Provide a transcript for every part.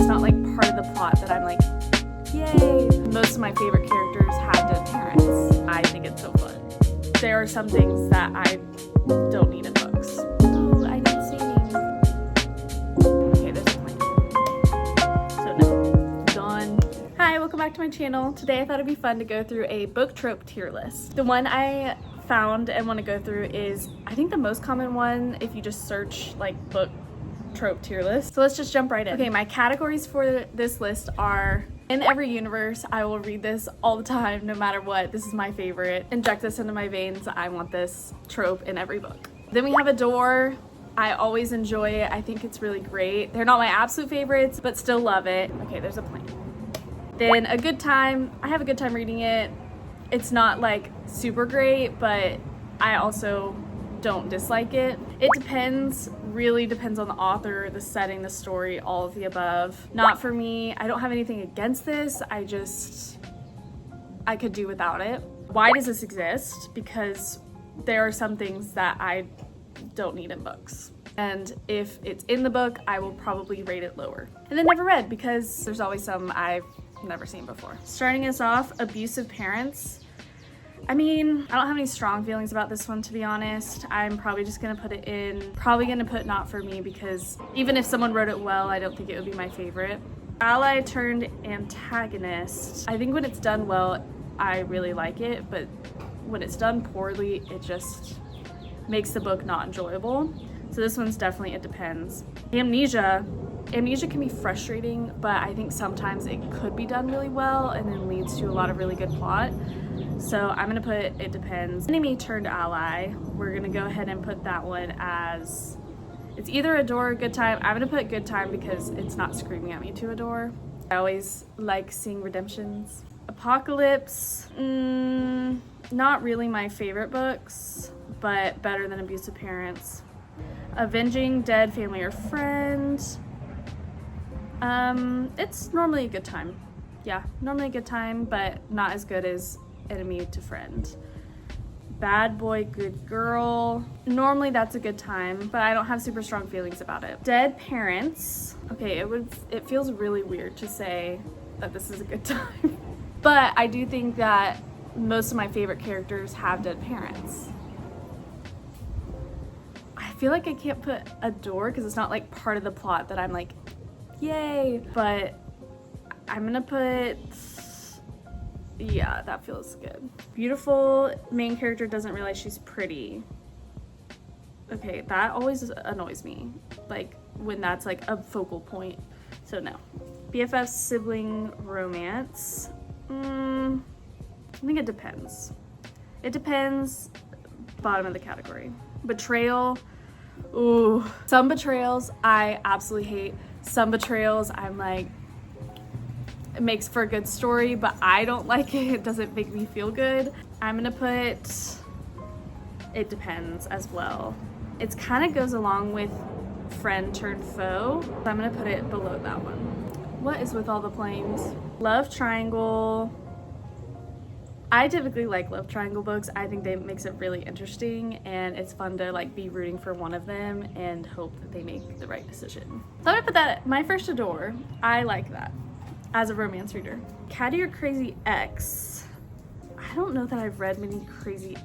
it's not like part of the plot that I'm like, yay. Most of my favorite characters have dead parents. I think it's so fun. There are some things that I don't need in books. Ooh, I need saving. Okay, there's a plan. So no, done. Hi, welcome back to my channel. Today I thought it'd be fun to go through a book trope tier list. The one I found and want to go through is, I think, the most common one if you just search like book trope tier list. So let's just jump right in. Okay, my categories for this list are in every universe. I will read this all the time, no matter what. This is my favorite. Inject this into my veins. I want this trope in every book. Then we have Adore. I always enjoy it. I think it's really great. They're not my absolute favorites, but still love it. Okay, there's a plan. Then A Good Time. I have a good time reading it. It's not like super great, but I also don't dislike it. It depends, really depends on the author, the setting, the story, all of the above. Not for me. I don't have anything against this. I could do without it. Why does this exist? Because there are some things that I don't need in books. And if it's in the book, I will probably rate it lower. And then Never Read, because there's always some I've never seen before. Starting us off, Abusive Parents. I mean, I don't have any strong feelings about this one, to be honest. I'm probably just gonna put it in, probably gonna put not for me, because even if someone wrote it well, I don't think it would be my favorite. Ally turned antagonist. I think when it's done well, I really like it, but when it's done poorly, it just makes the book not enjoyable. So this one's definitely, it depends. Amnesia can be frustrating, but I think sometimes it could be done really well and then leads to a lot of really good plot. So I'm gonna put it depends. Enemy Turned Ally, we're gonna go ahead and put that one as, it's either Adore or Good Time. I'm gonna put Good Time because it's not screaming at me to adore. I always like seeing redemptions. Apocalypse, not really my favorite books, but better than Abusive Parents. Avenging Dead Family or Friend. It's normally a good time. Yeah, normally a good time, but not as good as Enemy to Friend. Bad Boy, Good Girl. Normally that's a good time, but I don't have super strong feelings about it. Dead Parents. Okay, it feels really weird to say that this is a good time. But I do think that most of my favorite characters have dead parents. I feel like I can't put Adore because it's not like part of the plot that I'm like, yay, but I'm gonna put, yeah, that feels good. Beautiful, main character doesn't realize she's pretty. Okay, that always annoys me, like when that's like a focal point, so no. BFF sibling romance. I think it depends. It depends, bottom of the category. Betrayal, ooh. Some betrayals I absolutely hate. Some betrayals I'm like, it makes for a good story, but I don't like it. It doesn't make me feel good. I'm gonna put it depends as well. It kind of goes along with friend turned foe. So I'm gonna put it below that one. What is with all the flames? Love triangle. I typically like love triangle books. I think that makes it really interesting and it's fun to like be rooting for one of them and hope that they make the right decision. So I'm gonna put that, my first Adore. I like that as a romance reader. Caddy or Crazy Ex. I don't know that I've read many Crazy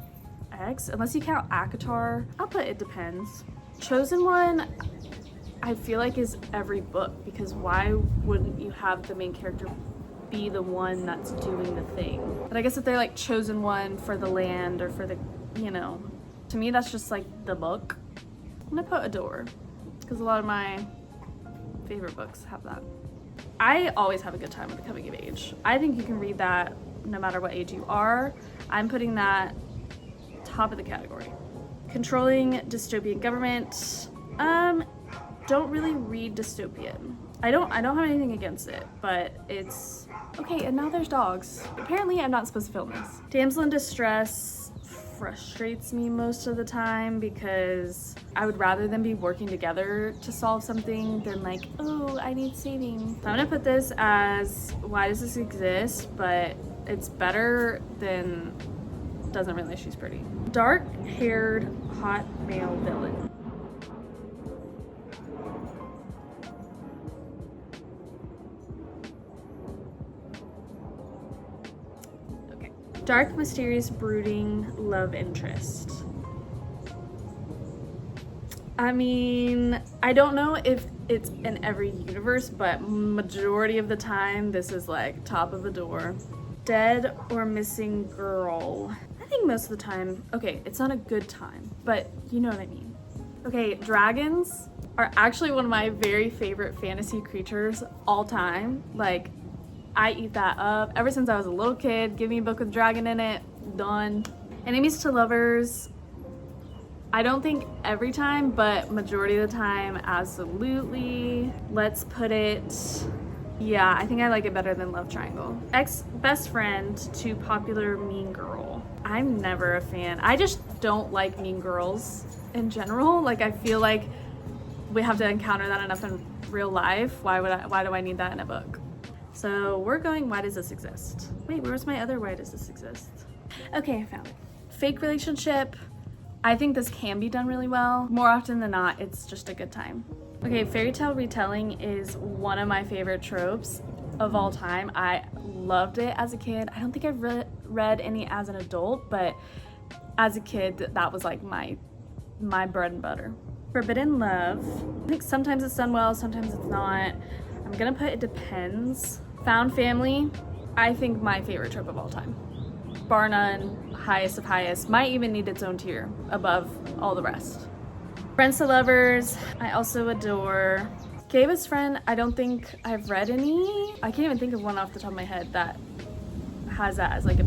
Ex, unless you count ACOTAR. I'll put it depends. Chosen One, I feel like is every book, because why wouldn't you have the main character be the one that's doing the thing? But I guess if they're like chosen one for the land or for the, you know, to me that's just like the book. I'm gonna put Adore because a lot of my favorite books have that. I always have a good time with the coming of age. I think you can read that no matter what age you are. I'm putting that top of the category. Controlling dystopian government. Don't really read dystopian. I don't have anything against it, but it's okay. And now there's dogs. Apparently I'm not supposed to film this. Damsel in Distress frustrates me most of the time because I would rather them be working together to solve something than like, oh, I need saving. So I'm gonna put this as, why does this exist? But it's better than doesn't realize she's pretty. Dark-haired hot male villain. Dark, mysterious, brooding love interest. I mean, I don't know if it's in every universe, but majority of the time, this is like top of the door. Dead or missing girl. I think most of the time, okay, it's not a good time, but you know what I mean. Okay, dragons are actually one of my very favorite fantasy creatures all time. Like, I eat that up. Ever since I was a little kid, give me a book with a dragon in it, done. Enemies to lovers. I don't think every time, but majority of the time, absolutely. Let's put it, yeah, I think I like it better than love triangle. Ex-best friend to popular mean girl. I'm never a fan. I just don't like mean girls in general. Like, I feel like we have to encounter that enough in real life. Why do I need that in a book? So we're going, why does this exist? Wait, where's my other why does this exist? Okay, I found it. Fake relationship. I think this can be done really well. More often than not, it's just a good time. Okay, fairy tale retelling is one of my favorite tropes of all time. I loved it as a kid. I don't think I've read any as an adult, but as a kid, that was like my bread and butter. Forbidden love. I think sometimes it's done well, sometimes it's not. I'm gonna put it depends. Found family, I think my favorite trope of all time. Bar none, highest of highest. Might even need its own tier above all the rest. Friends to lovers, I also adore. Gay best friend, I don't think I've read any. I can't even think of one off the top of my head that has that as like a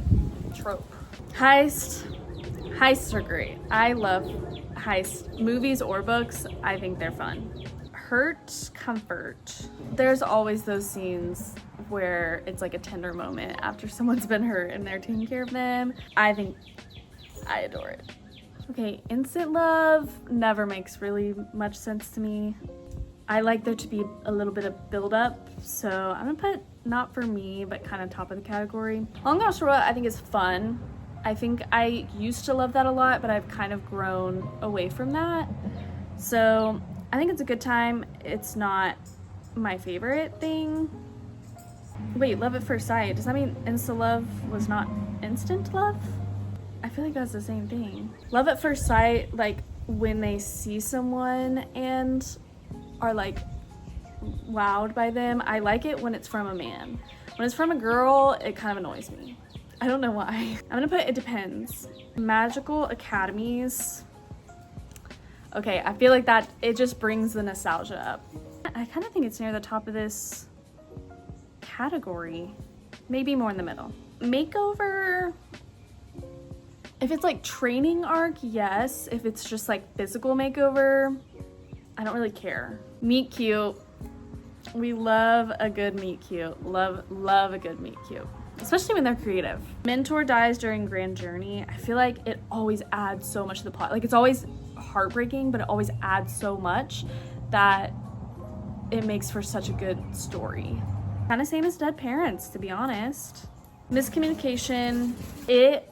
trope. Heists are great. I love heist movies or books. I think they're fun. Hurt, comfort. There's always those scenes where it's like a tender moment after someone's been hurt and they're taking care of them. I adore it. Okay, instant love never makes really much sense to me. I like there to be a little bit of build up, so I'm gonna put not for me, but kind of top of the category. Long Lost Royal I think is fun. I think I used to love that a lot, but I've kind of grown away from that. So I think it's a good time. It's not my favorite thing. Wait, love at first sight. Does that mean insta love was not instant love? I feel like that's the same thing. Love at first sight, like when they see someone and are like wowed by them. I like it when it's from a man. When it's from a girl, it kind of annoys me. I don't know why. I'm gonna put it depends. Magical academies. Okay, I feel like that, it just brings the nostalgia up. I kind of think it's near the top of this category. Maybe more in the middle. Makeover. If it's like training arc, yes. If it's just like physical makeover, I don't really care. Meet cute. We love a good meet cute. Love a good meet cute. Especially when they're creative. Mentor dies during Grand Journey. I feel like it always adds so much to the plot. Like it's always heartbreaking, but it always adds so much that it makes for such a good story. Kind of same as dead parents, to be honest. Miscommunication, it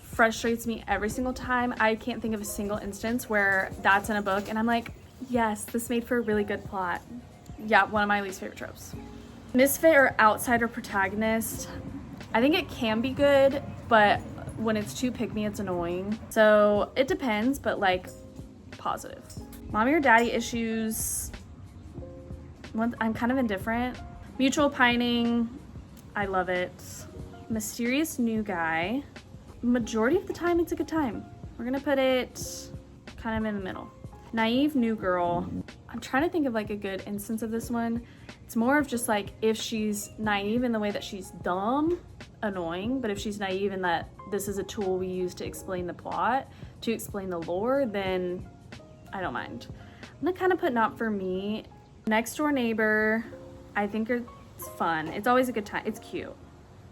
frustrates me every single time. I can't think of a single instance where that's in a book and I'm like, yes, this made for a really good plot. Yeah, one of my least favorite tropes. Misfit or outsider protagonist. I think it can be good, but when it's too pick-me, it's annoying. So it depends, but like positive. Mommy or daddy issues. I'm kind of indifferent. Mutual pining. I love it. Mysterious new guy. Majority of the time, it's a good time. We're gonna put it kind of in the middle. Naive new girl. I'm trying to think of like a good instance of this one. It's more of just like if she's naive in the way that she's dumb, annoying, but if she's naive in that this is a tool we use to explain the plot, to explain the lore, then I don't mind. I'm gonna kind of put not for me. Next door neighbor, I think it's fun. It's always a good time. It's cute.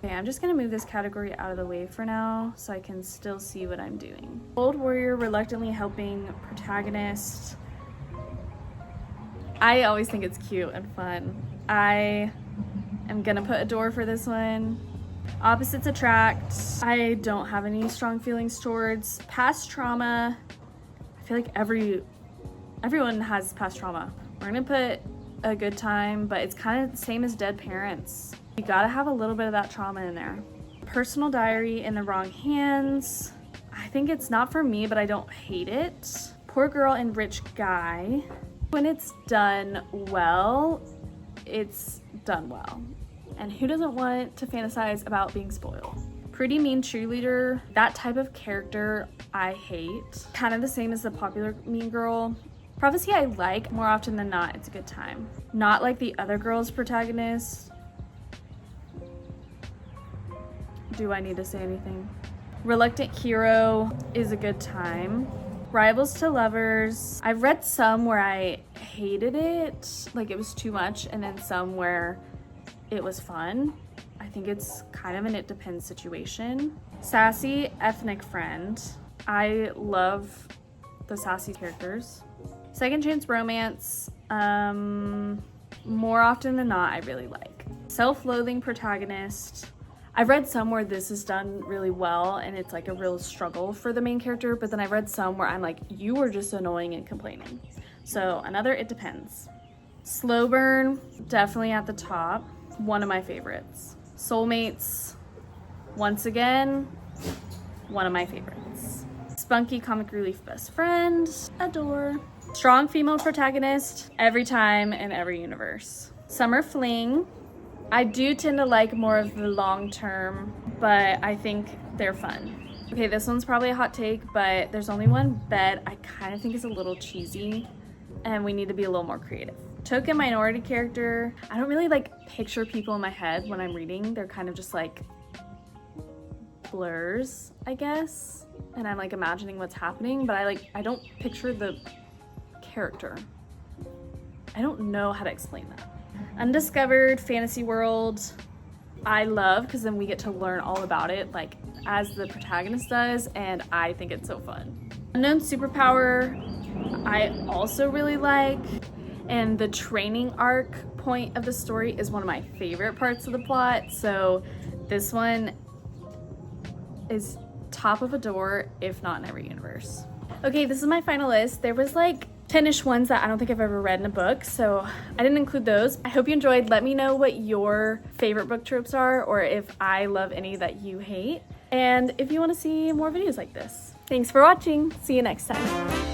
Okay, I'm just gonna move this category out of the way for now so I can still see what I'm doing. Old warrior reluctantly helping protagonist. I always think it's cute and fun. I am gonna put adore for this one. Opposites attract. I don't have any strong feelings towards. Past trauma. I feel like everyone has past trauma. We're gonna put a good time, but it's kind of the same as dead parents. You gotta have a little bit of that trauma in there. Personal Diary in the Wrong Hands. I think it's not for me, but I don't hate it. Poor Girl and Rich Guy. When it's done well, it's done well. And who doesn't want to fantasize about being spoiled? Pretty Mean Cheerleader, that type of character I hate. Kind of the same as the popular mean girl. Prophecy I like. More often than not, it's a good time. Not like the other girl's protagonist. Do I need to say anything? Reluctant Hero is a good time. Rivals to Lovers. I've read some where I hated it, like it was too much, and then some where it was fun. I think it's kind of an it depends situation. Sassy Ethnic Friend. I love the sassy characters. Second Chance Romance. More often than not, I really like. Self-Loathing Protagonist. I've read some where this is done really well and it's like a real struggle for the main character, but then I've read some where I'm like, you were just annoying and complaining. So another it depends. Slow Burn, definitely at the top. One of my favorites. Soulmates, once again, one of my favorites. Spunky Comic Relief Best Friend, adore. Strong female protagonist, every time in every universe. Summer Fling. I do tend to like more of the long term, but I think they're fun. Okay, this one's probably a hot take, but there's only one bed I kind of think is a little cheesy and we need to be a little more creative. Token minority character. I don't really like picture people in my head when I'm reading. They're kind of just like blurs, I guess. And I'm like imagining what's happening, but I don't picture the character. I don't know how to explain that. Undiscovered Fantasy World. I love because then we get to learn all about it like as the protagonist does, and I think it's so fun. Unknown Superpower I also really like, and the training arc point of the story is one of my favorite parts of the plot, so this one is top of a door, if not in every universe. Okay, this is my final list. There was like 10-ish ones that I don't think I've ever read in a book, so I didn't include those. I hope you enjoyed. Let me know what your favorite book tropes are, or if I love any that you hate, and if you want to see more videos like this. Thanks for watching. See you next time.